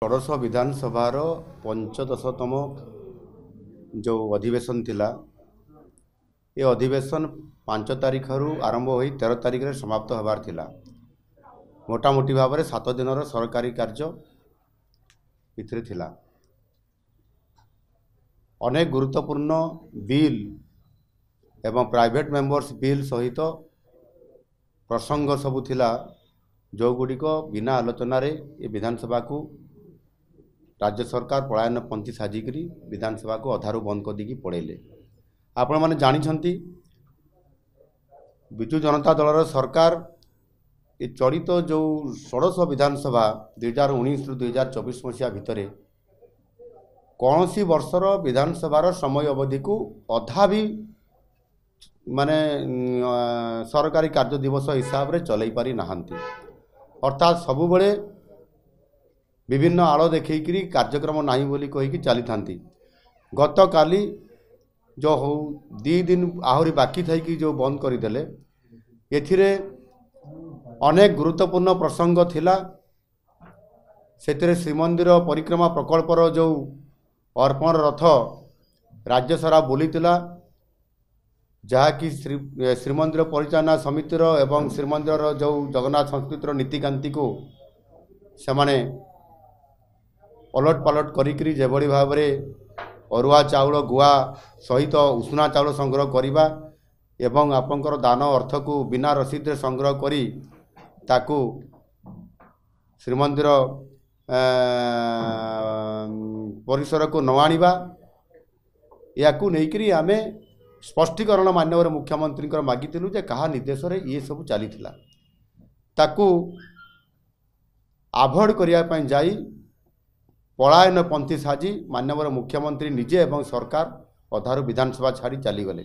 षोडश विधानसभा पंचदशतम जो अधिवेशन थिला ये अधिवेशन 5 तारीख आरंभ हो 13 तारीख रे समाप्त होबार थिला। मोटामोटी भाव में 7 दिन सरकारी कार्य इथिरे थिला। अनेक गुरुत्वपूर्ण बिल एवं प्राइवेट मेंबर्स बिल सहित प्रसंग सबू थिला जो गुड़िक बिना आलोचन ये विधानसभा को राज्य सरकार पलायन पंथी साजिकी विधानसभा को अधारू बंद कर दी पड़ेले। आपण मैंने जानी विजु जनता दलर सरकार ये चलित जो षोडश विधानसभा 2019 रु 2024 मसीहा भितर कौन सी वर्षर विधानसभार समय अवधि को अधा भी माने सरकारी कार्य दिवस हिसाब रे चलई पारि नाहंती। अर्थात सबु बड़े विभिन्न आड़ देखी कार्यक्रम नहीं बोली कहीकि चली था। गत काली जो हो 2 दिन आहरी बाकी थी जो बंद करदेले एथिरे अनेक गुरुत्वपूर्ण प्रसंग थिला। सेतिरे श्रीमंदिर परिक्रमा प्रकल्पर जो अर्पण रथ राज्य सारा बुलीतिला जहाँकि श्रीमंदिर परिचालना समितिर एवं श्रीमंदिर जो जगन्नाथ संस्कृतिर नीतिकांति को सेमाने पलट पलट करी जेभली भाव में अरुआ चाउल गुआ सहित उषुना चाउल संग्रह करवा एवं आपंकर दान अर्थ को बिना रसीद संग्रह करी ताकू श्रीमंदिर परिसर को न आनिबा या नहीं आमे स्पष्टीकरण माननीय मुख्यमंत्री मागिलु जे कहा निर्देश रे ये सब चली ताकू आभोड करने जाई पलायन पंथी साजी माननीय मुख्यमंत्री निजे एवं सरकार अधारू विधानसभा छाड़ी चलीगले।